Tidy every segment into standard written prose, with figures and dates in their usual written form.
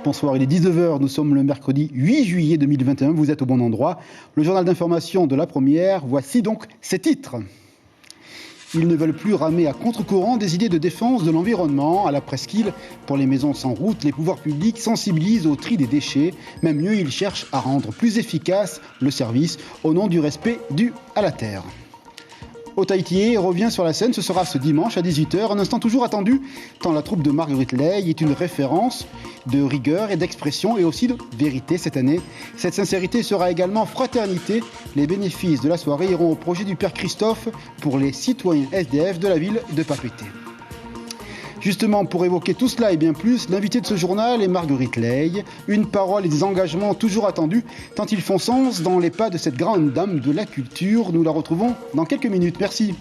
Bonsoir, il est 19h, nous sommes le mercredi 8 juillet 2021, vous êtes au bon endroit. Le journal d'information de la première, voici donc ses titres. Ils ne veulent plus ramer à contre-courant des idées de défense de l'environnement. À la presqu'île, pour les maisons sans route, les pouvoirs publics sensibilisent au tri des déchets. Même mieux, ils cherchent à rendre plus efficace le service au nom du respect dû à la terre. Haut-Tahitier revient sur la scène, ce sera ce dimanche à 18h, un instant toujours attendu, tant la troupe de Marguerite Ley est une référence de rigueur et d'expression et aussi de vérité cette année. Cette sincérité sera également fraternité. Les bénéfices de la soirée iront au projet du Père Christophe pour les citoyens SDF de la ville de Papeete. Justement, pour évoquer tout cela et bien plus, l'invité de ce journal est Marguerite Ley. Une parole et des engagements toujours attendus, tant ils font sens dans les pas de cette grande dame de la culture. Nous la retrouvons dans quelques minutes. Merci.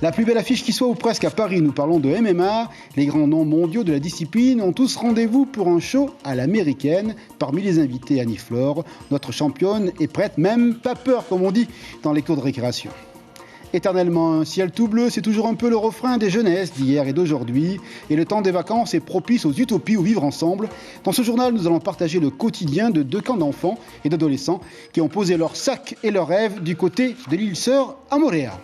La plus belle affiche qui soit ou presque à Paris, nous parlons de MMA. Les grands noms mondiaux de la discipline ont tous rendez-vous pour un show à l'américaine. Parmi les invités, Annie Flore, notre championne, est prête, même pas peur, comme on dit, dans les cours de récréation. Éternellement un ciel tout bleu, c'est toujours un peu le refrain des jeunesses d'hier et d'aujourd'hui. Et le temps des vacances est propice aux utopies ou vivre ensemble. Dans ce journal, nous allons partager le quotidien de deux camps d'enfants et d'adolescents qui ont posé leurs sacs et leurs rêves du côté de l'île Sœur à Moorea.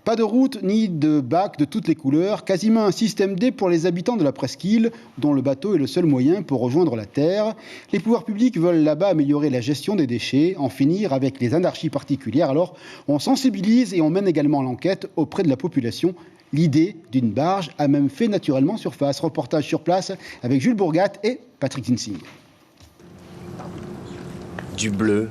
Pas de route ni de bac de toutes les couleurs, quasiment un système D pour les habitants de la presqu'île, dont le bateau est le seul moyen pour rejoindre la terre. Les pouvoirs publics veulent là-bas améliorer la gestion des déchets, en finir avec les anarchies particulières. Alors, on sensibilise et on mène également l'enquête auprès de la population. L'idée d'une barge a même fait naturellement surface. Reportage sur place avec Jules Bourgat et Patrick Zinsing. Du bleu,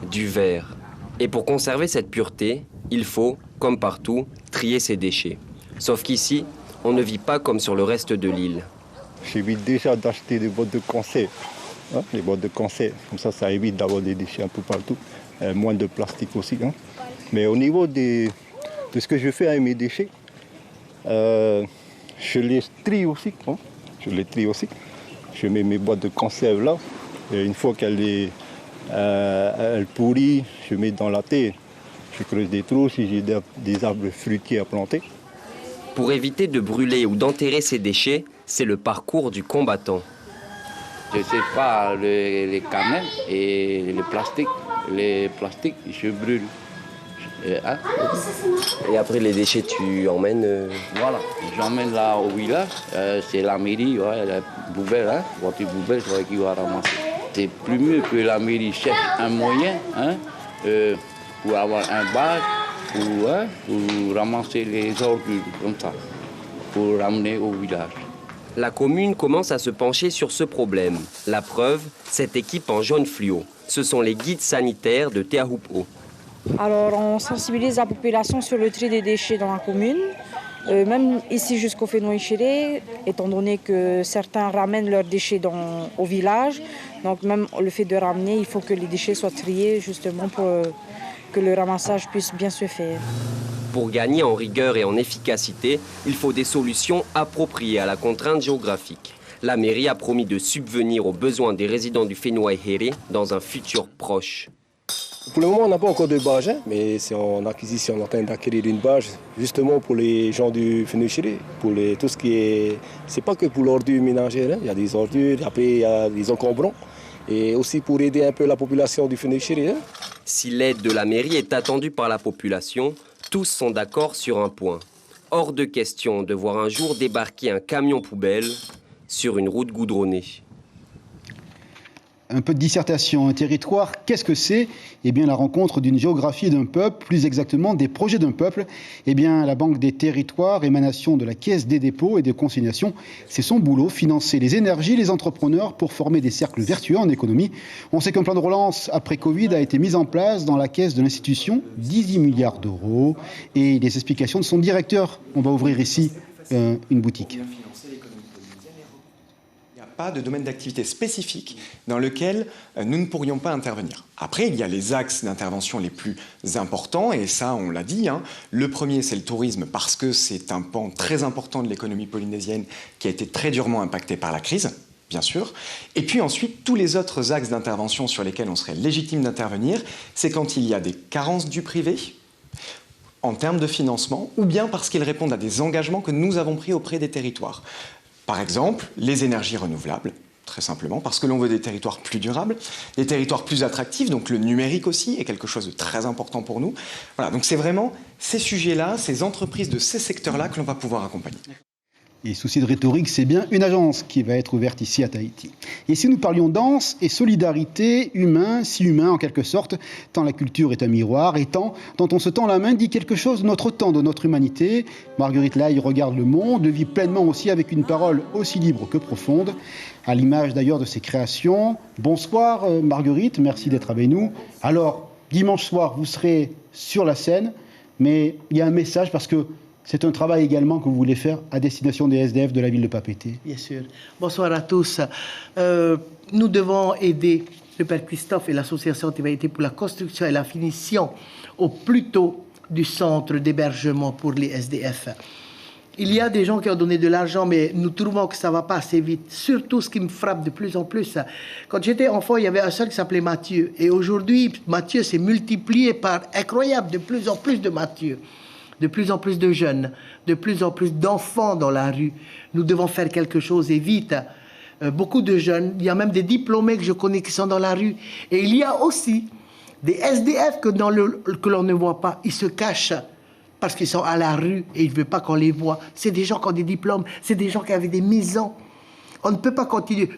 du vert. Et pour conserver cette pureté, il faut, comme partout, trier ses déchets. Sauf qu'ici, on ne vit pas comme sur le reste de l'île. J'évite déjà d'acheter des boîtes de conserve. Les boîtes de conserve, comme ça évite d'avoir des déchets un peu partout. Moins de plastique aussi. Mais au niveau de ce que je fais avec mes déchets, je les trie aussi. Je mets mes boîtes de conserve là. Et une fois qu'elles pourrit, je mets dans la terre. Je creuse des trous si j'ai des arbres fruitiers à planter. Pour éviter de brûler ou d'enterrer ces déchets, c'est le parcours du combattant. Je sépare les canettes et les plastiques. Les plastiques, je brûle. Et après les déchets, tu emmènes Voilà, j'emmène là au village. C'est la mairie, la poubelle, votre poubelle, qui va ramasser. C'est plus mieux que la mairie cherche un moyen pour avoir un bar, pour ramasser les ordures comme ça, pour ramener au village. La commune commence à se pencher sur ce problème. La preuve, cette équipe en jaune fluo. Ce sont les guides sanitaires de Te Ahupu'o. Alors, on sensibilise la population sur le tri des déchets dans la commune. Même ici jusqu'au Whenua-Echere, étant donné que certains ramènent leurs déchets au village. Donc même le fait de ramener, il faut que les déchets soient triés justement pour que le ramassage puisse bien se faire. Pour gagner en rigueur et en efficacité, il faut des solutions appropriées à la contrainte géographique. La mairie a promis de subvenir aux besoins des résidents du Whenua-Echere dans un futur proche. Pour le moment, on n'a pas encore de barge, mais c'est en acquisition, on est en train d'acquérir une barge, justement pour les gens du Whenua-Echere, pour tout ce qui est... C'est pas que pour l'ordure ménagère, il y a des ordures, après il y a des encombrants, et aussi pour aider un peu la population du Whenua-Echere. Si l'aide de la mairie est attendue par la population, tous sont d'accord sur un point. Hors de question de voir un jour débarquer un camion poubelle sur une route goudronnée. Un peu de dissertation, un territoire, qu'est-ce que c'est ? Eh bien, la rencontre d'une géographie et d'un peuple, plus exactement des projets d'un peuple. Eh bien, la Banque des territoires, émanation de la Caisse des dépôts et des consignations, c'est son boulot, financer les énergies, les entrepreneurs pour former des cercles vertueux en économie. On sait qu'un plan de relance après Covid a été mis en place dans la caisse de l'institution, 18 milliards d'euros. Et les explications de son directeur, on va ouvrir ici une boutique. Pas de domaine d'activité spécifique dans lequel nous ne pourrions pas intervenir. Après, il y a les axes d'intervention les plus importants, et ça, on l'a dit. Le premier, c'est le tourisme, parce que c'est un pan très important de l'économie polynésienne qui a été très durement impacté par la crise, bien sûr. Et puis ensuite, tous les autres axes d'intervention sur lesquels on serait légitime d'intervenir, c'est quand il y a des carences du privé, en termes de financement, ou bien parce qu'ils répondent à des engagements que nous avons pris auprès des territoires. Par exemple, les énergies renouvelables, très simplement, parce que l'on veut des territoires plus durables, des territoires plus attractifs, donc le numérique aussi est quelque chose de très important pour nous. Voilà, donc c'est vraiment ces sujets-là, ces entreprises de ces secteurs-là que l'on va pouvoir accompagner. Et souci de rhétorique, c'est bien une agence qui va être ouverte ici à Tahiti. Et si nous parlions danse et solidarité, humain, si humain en quelque sorte, tant la culture est un miroir, et tant dont on se tend la main dit quelque chose de notre temps, de notre humanité. Marguerite Lai regarde le monde, le vit pleinement aussi avec une parole aussi libre que profonde, à l'image d'ailleurs de ses créations. Bonsoir Marguerite, merci d'être avec nous. Alors, dimanche soir, vous serez sur la scène, mais il y a un message parce que c'est un travail également que vous voulez faire à destination des SDF de la ville de Papeete. Bien sûr. Bonsoir à tous. Nous devons aider le Père Christophe et l'association Tivaïté pour la construction et la finition au plus tôt du centre d'hébergement pour les SDF. Il y a des gens qui ont donné de l'argent, mais nous trouvons que ça ne va pas assez vite. Surtout ce qui me frappe de plus en plus. Quand j'étais enfant, il y avait un seul qui s'appelait Mathieu. Et aujourd'hui, Mathieu s'est multiplié par incroyable, de plus en plus de Mathieu. De plus en plus de jeunes, de plus en plus d'enfants dans la rue. Nous devons faire quelque chose et vite. Beaucoup de jeunes, il y a même des diplômés que je connais qui sont dans la rue. Et il y a aussi des SDF que l'on ne voit pas. Ils se cachent parce qu'ils sont à la rue et ils ne veulent pas qu'on les voit. C'est des gens qui ont des diplômes, c'est des gens qui avaient des maisons. On ne peut pas continuer.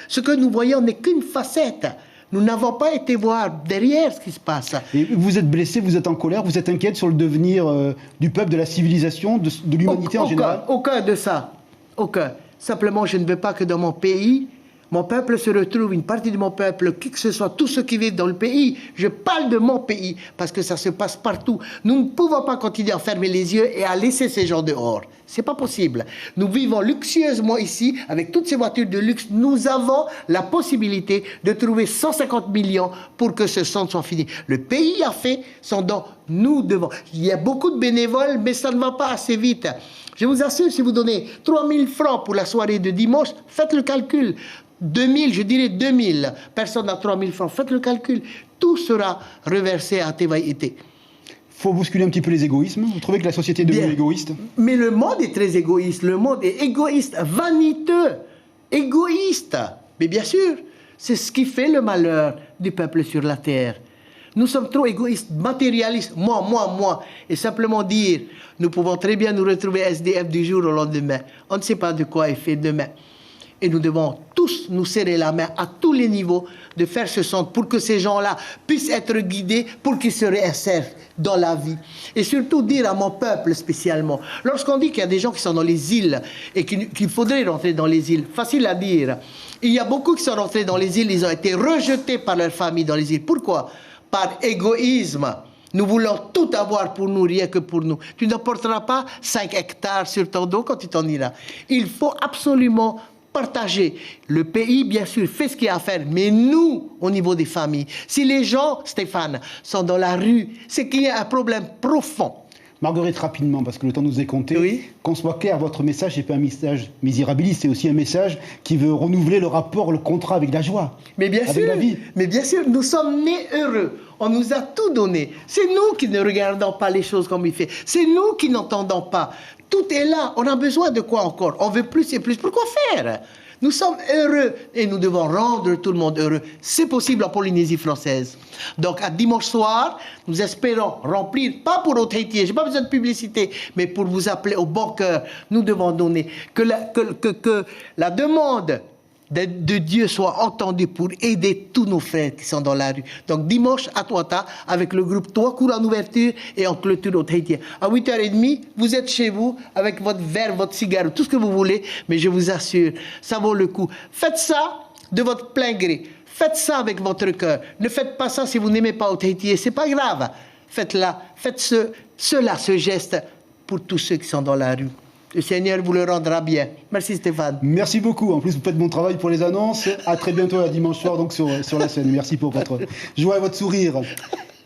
Ce que nous voyons n'est qu'une facette. Nous n'avons pas été voir derrière ce qui se passe. Et vous êtes blessé, vous êtes en colère, vous êtes inquiète sur le devenir du peuple, de la civilisation, de l'humanité en général? Aucun de ça. Aucun. Simplement, je ne veux pas que dans mon pays, mon peuple se retrouve, une partie de mon peuple, qui que ce soit, tous ceux qui vivent dans le pays, je parle de mon pays, parce que ça se passe partout. Nous ne pouvons pas continuer à fermer les yeux et à laisser ces gens dehors. C'est pas possible. Nous vivons luxueusement ici, avec toutes ces voitures de luxe. Nous avons la possibilité de trouver 150 millions pour que ce centre soit fini. Le pays a fait son don. Nous devons. Il y a beaucoup de bénévoles, mais ça ne va pas assez vite. Je vous assure, si vous donnez 3 000 francs pour la soirée de dimanche, faites le calcul. 2000, je dirais 2000 personnes à 3 000 francs. Faites le calcul. Tout sera reversé à Tivaïté. Il faut bousculer un petit peu les égoïsmes. Vous trouvez que la société est devenue égoïste? Mais le monde est très égoïste. Le monde est égoïste, vaniteux, égoïste. Mais bien sûr, c'est ce qui fait le malheur du peuple sur la terre. Nous sommes trop égoïstes, matérialistes. Moi. Et simplement dire, nous pouvons très bien nous retrouver SDF du jour au lendemain. On ne sait pas de quoi est fait demain. Et nous devons tous nous serrer la main à tous les niveaux de faire ce centre pour que ces gens-là puissent être guidés, pour qu'ils se réinsèrent dans la vie. Et surtout dire à mon peuple spécialement, lorsqu'on dit qu'il y a des gens qui sont dans les îles et qu'il faudrait rentrer dans les îles, facile à dire. Il y a beaucoup qui sont rentrés dans les îles, ils ont été rejetés par leur famille dans les îles. Pourquoi? Par égoïsme. Nous voulons tout avoir pour nous, rien que pour nous. Tu n'apporteras pas 5 hectares sur ton dos quand tu t'en iras. Il faut absolument partager. Le pays, bien sûr, fait ce qu'il y a à faire, mais nous, au niveau des familles, si les gens, Stéphane, sont dans la rue, c'est qu'il y a un problème profond. Marguerite, rapidement, parce que le temps nous est compté, oui. Qu'on soit clair, votre message n'est pas un message misérabiliste, c'est aussi un message qui veut renouveler le rapport, le contrat avec la joie, mais bien avec sûr, la vie. Mais bien sûr, nous sommes nés heureux. On nous a tout donné. C'est nous qui ne regardons pas les choses comme il fait. C'est nous qui n'entendons pas. Tout est là. On a besoin de quoi encore? On veut plus et plus. Pourquoi faire? Nous sommes heureux et nous devons rendre tout le monde heureux. C'est possible en Polynésie française. Donc, à dimanche soir, nous espérons remplir, pas pour Tahiti, j'ai pas besoin de publicité, mais pour vous appeler au bon cœur. Nous devons donner que la demande de Dieu soit entendue pour aider tous nos frères qui sont dans la rue. Donc dimanche à Tuata, avec le groupe Tuakura en ouverture et en clôture au Tahiti. À 8h30, vous êtes chez vous avec votre verre, votre cigare, tout ce que vous voulez, mais je vous assure, ça vaut le coup. Faites ça de votre plein gré. Faites ça avec votre cœur. Ne faites pas ça si vous n'aimez pas au Tahiti. C'est pas grave. Faites-la. Faites ce geste pour tous ceux qui sont dans la rue. Le Seigneur vous le rendra bien. Merci Stéphane. Merci beaucoup. En plus, vous faites bon travail pour les annonces. À très bientôt, à dimanche soir, donc sur la scène. Merci pour votre joie et votre sourire.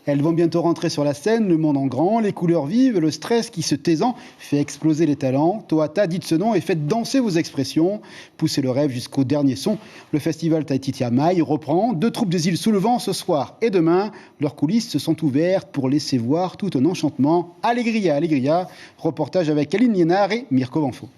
Elles vont bientôt rentrer sur la scène, le monde en grand, les couleurs vives, le stress qui, se taisant, fait exploser les talents. Toata, dites ce nom et faites danser vos expressions. Poussez le rêve jusqu'au dernier son. Le festival Tahiti Tiamai reprend. 2 troupes des îles sous le vent ce soir et demain. Leurs coulisses se sont ouvertes pour laisser voir tout un enchantement. Allegria, Allegria. Reportage avec Aline Liénard et Mirko Vanfo.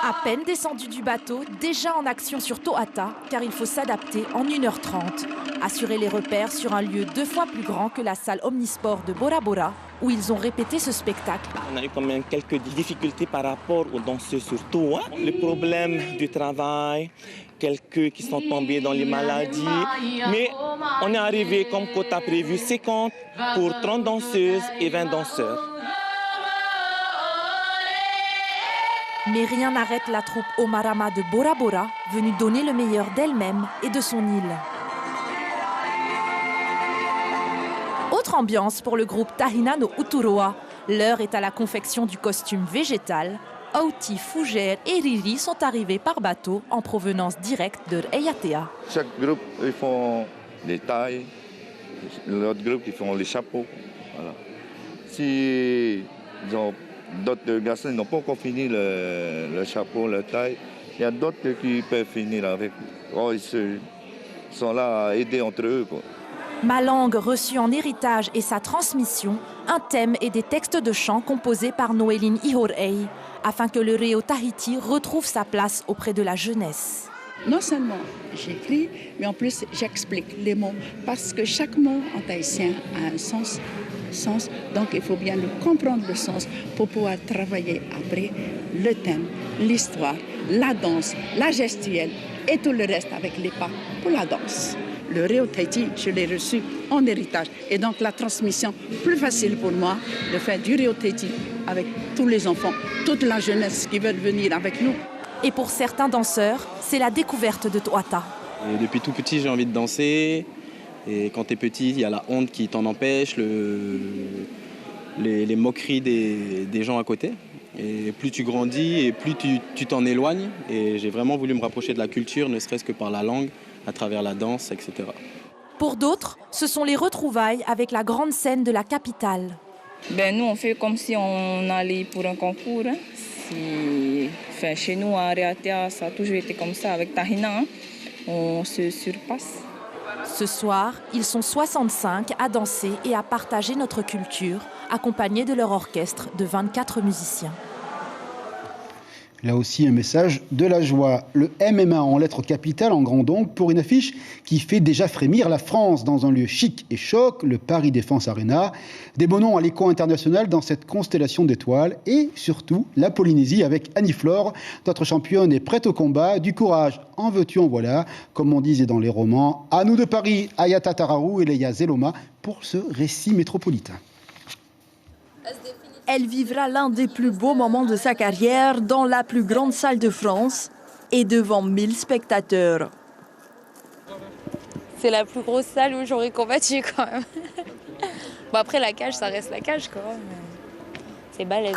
À peine descendu du bateau, déjà en action sur Tohata, car il faut s'adapter en 1h30. Assurer les repères sur un lieu 2 fois plus grand que la salle omnisport de Bora Bora, où ils ont répété ce spectacle. On a eu quand même quelques difficultés par rapport aux danseurs surtout. Les problèmes du travail, quelques qui sont tombés dans les maladies. Mais on est arrivé comme quota prévu 50 pour 30 danseuses et 20 danseurs. Mais rien n'arrête la troupe Omarama de Bora Bora, venue donner le meilleur d'elle-même et de son île. Autre ambiance pour le groupe Tahina no Uturoa. L'heure est à la confection du costume végétal. Auti, Fougère et Riri sont arrivés par bateau en provenance directe de Eyatea. Chaque groupe, ils font des tailles. L'autre groupe, ils font les chapeaux. Voilà. Si d'autres garçons n'ont pas encore fini le chapeau, la taille, il y a d'autres qui peuvent finir avec. Oh, ils sont là à aider entre eux, quoi. Ma langue reçue en héritage et sa transmission, un thème et des textes de chants composés par Noéline Ihorei, afin que le Reo Tahiti retrouve sa place auprès de la jeunesse. Non seulement j'écris, mais en plus j'explique les mots, parce que chaque mot en tahitien a un sens. Donc il faut bien comprendre le sens pour pouvoir travailler après le thème, l'histoire, la danse, la gestuelle et tout le reste avec les pas pour la danse. Le Reo Tahiti, je l'ai reçu en héritage. Et donc la transmission, plus facile pour moi de faire du Reo Tahiti avec tous les enfants, toute la jeunesse qui veulent venir avec nous. Et pour certains danseurs, c'est la découverte de Tohata. Et depuis tout petit, j'ai envie de danser. Et quand tu es petit, il y a la honte qui t'en empêche, les moqueries des gens à côté. Et plus tu grandis et plus tu t'en éloignes. Et j'ai vraiment voulu me rapprocher de la culture, ne serait-ce que par la langue, à travers la danse, etc. Pour d'autres, ce sont les retrouvailles avec la grande scène de la capitale. Nous, on fait comme si on allait pour un concours. Chez nous, à Eyatea, ça a toujours été comme ça. Avec Tahina, on se surpasse. Ce soir, ils sont 65 à danser et à partager notre culture, accompagnés de leur orchestre de 24 musiciens. Là aussi, un message de la joie. Le MMA en lettres capitales, en grand donc, pour une affiche qui fait déjà frémir la France dans un lieu chic et choc, le Paris Défense Arena. Des beaux noms à l'écho international dans cette constellation d'étoiles. Et surtout, la Polynésie avec Annie Flore, notre championne est prête au combat. Du courage, en veux-tu, en voilà. Comme on disait dans les romans, à nous de Paris, Ayata Tararu et Leia Zeloma pour ce récit métropolitain. Elle vivra l'un des plus beaux moments de sa carrière dans la plus grande salle de France et devant 1000 spectateurs. C'est la plus grosse salle où j'aurais combattu quand même. Bon après la cage, ça reste la cage quand même. C'est balèze.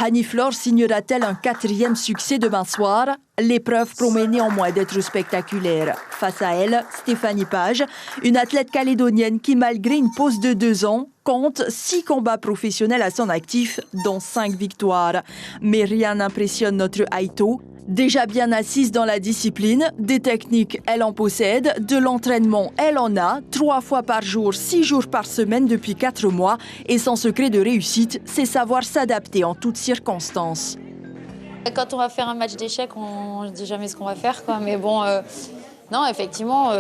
Annie Flore signera-t-elle un 4e succès demain soir? L'épreuve promet néanmoins d'être spectaculaire. Face à elle, Stéphanie Page, une athlète calédonienne qui, malgré une pause de 2 ans, compte 6 combats professionnels à son actif, dont 5 victoires. Mais rien n'impressionne notre Aito. Déjà bien assise dans la discipline, des techniques, elle en possède, de l'entraînement, elle en a, 3 fois par jour, 6 jours par semaine depuis 4 mois. Et son secret de réussite, c'est savoir s'adapter en toutes circonstances. Quand on va faire un match d'échecs, on ne dit jamais ce qu'on va faire, quoi. Mais bon, non, effectivement,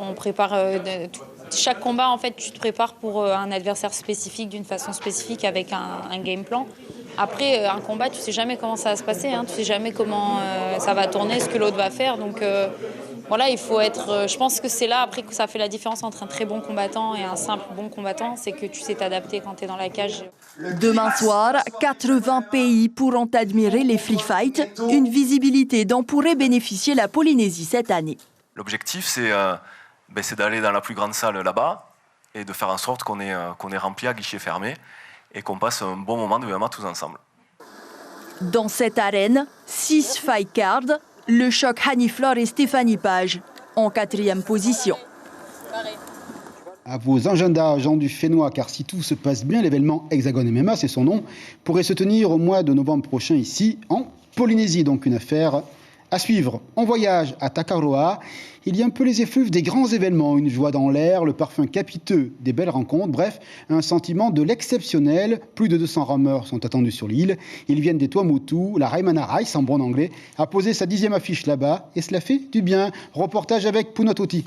on prépare chaque combat, en fait, tu te prépares pour un adversaire spécifique, d'une façon spécifique, avec un game plan. Après, un combat, tu ne sais jamais comment ça va se passer, hein. Tu ne sais jamais comment ça va tourner, ce que l'autre va faire. Donc voilà, il faut être... je pense que c'est là, après, que ça fait la différence entre un très bon combattant et un simple bon combattant. C'est que tu sais t'adapter quand tu es dans la cage. Demain soir, 80 pays pourront admirer les Free Fight, une visibilité dont pourrait bénéficier la Polynésie cette année. L'objectif, c'est d'aller dans la plus grande salle là-bas et de faire en sorte qu'on est rempli à guichet fermé et qu'on passe un bon moment de MMA tous ensemble. Dans cette arène, 6 fight cards, le choc Annie Flore et Stéphanie Page en 4e position. À vos agendas, Jean du Fénois, car si tout se passe bien, l'événement Hexagone MMA, c'est son nom, pourrait se tenir au mois de novembre prochain ici, en Polynésie. Donc une affaire À suivre, on voyage à Takaroa. Il y a un peu les effluves des grands événements, une joie dans l'air, le parfum capiteux des belles rencontres, bref, un sentiment de l'exceptionnel. Plus de 200 rameurs sont attendus sur l'île. Ils viennent des Tuamotu. La Raimana Rice, en bon anglais, a posé sa 10e affiche là-bas et cela fait du bien. Reportage avec Punatoti.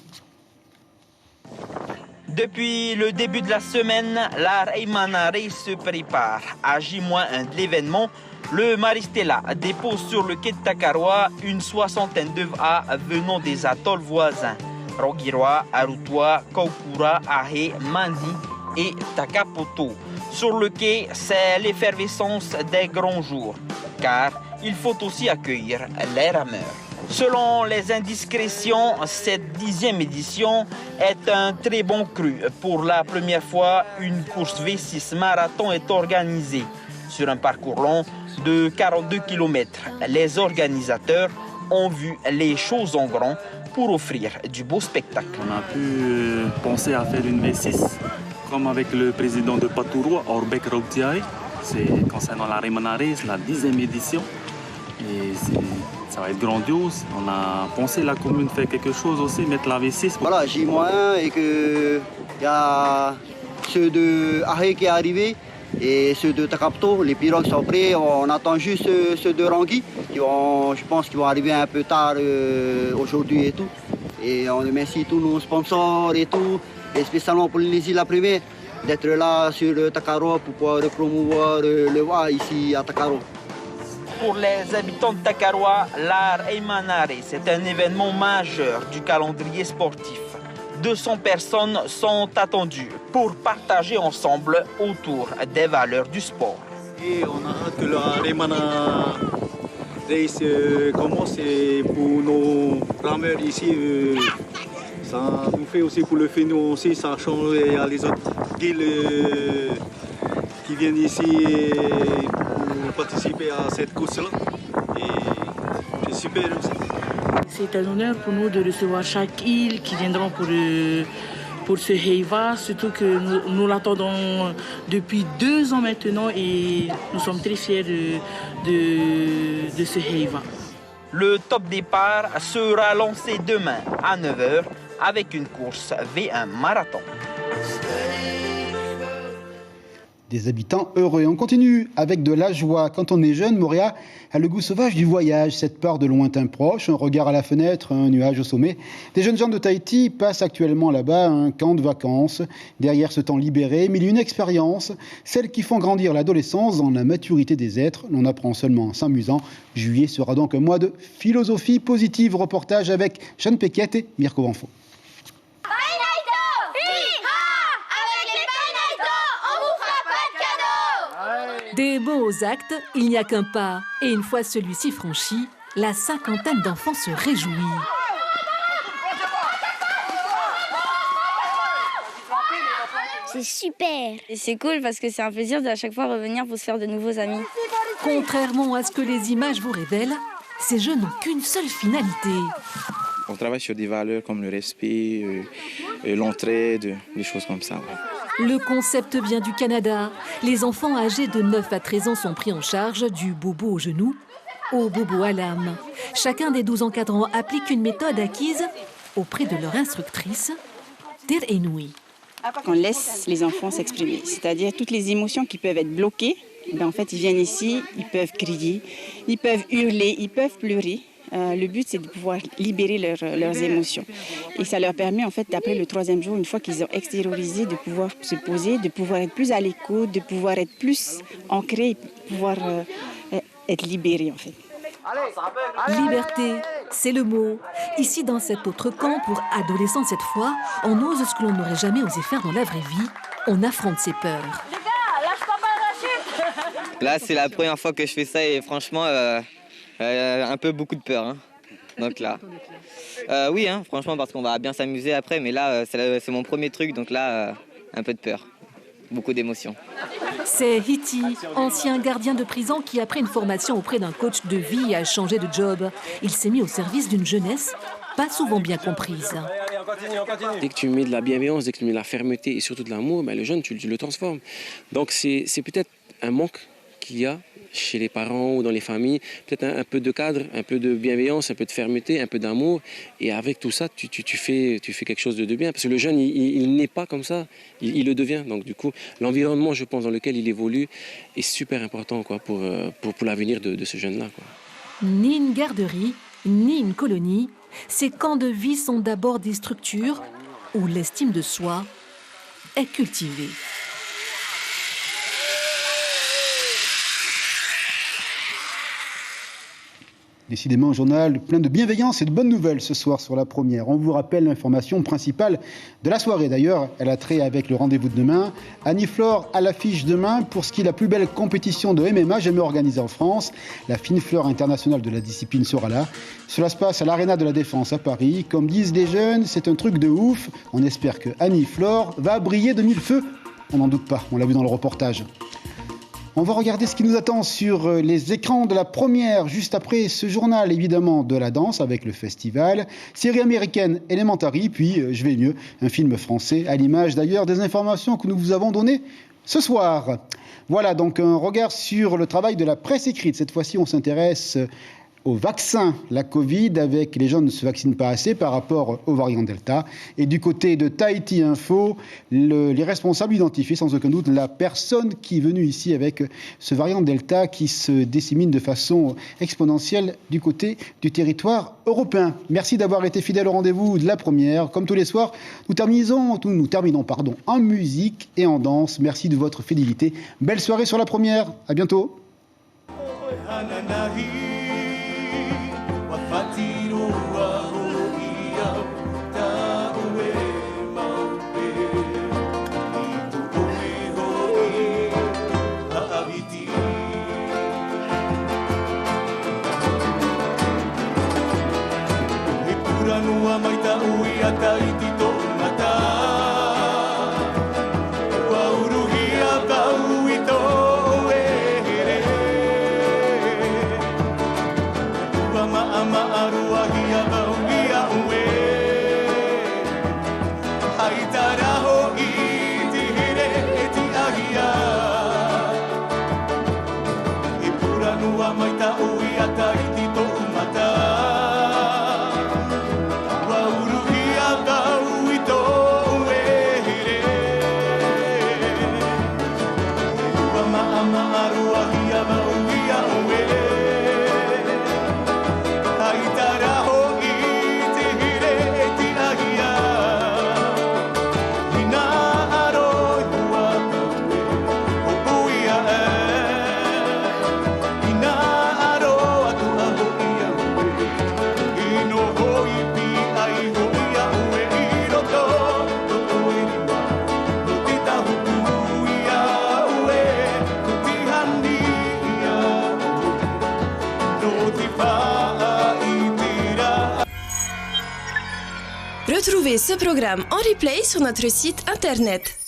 Depuis le début de la semaine, la Raimana Rice se prépare. À J-1 de l'événement, le Maristella dépose sur le quai de Takaroa une soixantaine d'œuvres venant des atolls voisins. Rogiroa, Arutua, Kaukura, Ahe, Mandi et Takapoto. Sur le quai, c'est l'effervescence des grands jours, car il faut aussi accueillir les rameurs. Selon les indiscrétions, cette 10e édition est un très bon cru. Pour la première fois, une course V6 marathon est organisée. Sur un parcours long de 42 km, les organisateurs ont vu les choses en grand pour offrir du beau spectacle. On a pu penser à faire une V6, comme avec le président de Paturoa, Orbek Rautiae. C'est concernant la Raimana Rice, la 10e édition. Et ça va être grandiose. On a pensé la commune faire quelque chose aussi, mettre la V6. Voilà, J-1 et qu'il y a ceux de Ahe qui est arrivé et ceux de Takapoto. Les pirogues sont prêts. On attend juste ceux de Rangui qui vont, je pense qu'ils vont arriver un peu tard aujourd'hui et tout. Et on remercie tous nos sponsors et tout, et spécialement pour les îles Première, d'être là sur Takaroa pour pouvoir promouvoir le WA ici à Takaroa. Pour les habitants de Takaroa, la Raimana Rice, c'est un événement majeur du calendrier sportif. 200 personnes sont attendues pour partager ensemble autour des valeurs du sport. Et on a hâte que la Raimana Rice commence et pour nos rameurs ici, ça nous fait aussi pour le Fénois aussi, ça change à les autres guildes qui viennent ici pour participer à cette course-là. Et c'est super aussi. C'est un honneur pour nous de recevoir chaque île qui viendront pour ce Heiva, surtout que nous l'attendons depuis 2 ans maintenant et nous sommes très fiers de ce Heiva. Le top départ sera lancé demain à 9h avec une course V1 marathon. Des habitants heureux. On continue avec de la joie. Quand on est jeune, Moria a le goût sauvage du voyage, cette part de lointain proche, un regard à la fenêtre, un nuage au sommet. Des jeunes gens de Tahiti passent actuellement là-bas un camp de vacances. Derrière ce temps libéré, mille une expériences, celles qui font grandir l'adolescence dans la maturité des êtres. L'on apprend seulement en s'amusant. Juillet sera donc un mois de philosophie positive. Reportage avec Jeanne Pequette et Mirko Vanfo. Des mots aux actes, il n'y a qu'un pas. Et une fois celui-ci franchi, la cinquantaine d'enfants se réjouit. C'est super. Et c'est cool parce que c'est un plaisir d'à chaque fois revenir pour se faire de nouveaux amis. Contrairement à ce que les images vous révèlent, ces jeux n'ont qu'une seule finalité. On travaille sur des valeurs comme le respect, l'entraide, des choses comme ça. Le concept vient du Canada. Les enfants âgés de 9 à 13 ans sont pris en charge du bobo au genou au bobo à l'âme. Chacun des 12 encadrants applique une méthode acquise auprès de leur instructrice, Ter Enui. On laisse les enfants s'exprimer, c'est-à-dire toutes les émotions qui peuvent être bloquées, en fait, ils viennent ici, ils peuvent crier, ils peuvent hurler, ils peuvent pleurer. Le but, c'est de pouvoir libérer leurs émotions. Et ça leur permet, en fait, d'après le 3e jour, une fois qu'ils ont extériorisé, de pouvoir se poser, de pouvoir être plus à l'écoute, de pouvoir être plus ancré, de pouvoir être libéré, en fait. Liberté, c'est le mot. Ici, dans cet autre camp, pour adolescents cette fois, on ose ce que l'on n'aurait jamais osé faire dans la vraie vie. On affronte ses peurs. Les gars, lâche pas parachute. Là, c'est la première fois que je fais ça et franchement... un peu beaucoup de peur. Hein. Donc là, oui, hein, franchement, parce qu'on va bien s'amuser après, mais là, c'est mon premier truc, donc là, un peu de peur, beaucoup d'émotions. C'est Hiti, ancien gardien de prison qui, après une formation auprès d'un coach de vie, a changé de job. Il s'est mis au service d'une jeunesse pas souvent bien comprise. Dès que tu mets de la bienveillance, dès que tu mets de la fermeté et surtout de l'amour, ben, le jeune, tu le transformes. Donc c'est peut-être un manque qu'il y a chez les parents ou dans les familles, peut-être un peu de cadre, un peu de bienveillance, un peu de fermeté, un peu d'amour. Et avec tout ça, tu fais quelque chose de bien. Parce que le jeune, il n'est pas comme ça, il le devient. Donc du coup, l'environnement, je pense, dans lequel il évolue est super important quoi, pour l'avenir de ce jeune-là. Ni une garderie, ni une colonie, ces camps de vie sont d'abord des structures où l'estime de soi est cultivée. Décidément, un journal plein de bienveillance et de bonnes nouvelles ce soir sur la première. On vous rappelle l'information principale de la soirée. D'ailleurs, elle a trait avec le rendez-vous de demain. Annie Flore à l'affiche demain pour ce qui est la plus belle compétition de MMA jamais organisée en France. La fine fleur internationale de la discipline sera là. Cela se passe à l'Arena de la Défense à Paris. Comme disent les jeunes, c'est un truc de ouf. On espère que Annie Flore va briller de mille feux. On n'en doute pas, on l'a vu dans le reportage. On va regarder ce qui nous attend sur les écrans de la première, juste après ce journal évidemment de la danse avec le festival. Série américaine Elementary, puis Je vais mieux, un film français, à l'image d'ailleurs des informations que nous vous avons données ce soir. Voilà donc un regard sur le travail de la presse écrite. Cette fois-ci, on s'intéresse au vaccin, la Covid, avec les gens ne se vaccinent pas assez par rapport au variant Delta. Et du côté de Tahiti Info, les responsables identifient sans aucun doute la personne qui est venue ici avec ce variant Delta qui se dissémine de façon exponentielle du côté du territoire européen. Merci d'avoir été fidèle au rendez-vous de la première. Comme tous les soirs, nous terminons en musique et en danse. Merci de votre fidélité. Belle soirée sur la première. À bientôt. Retrouvez ce programme en replay sur notre site internet.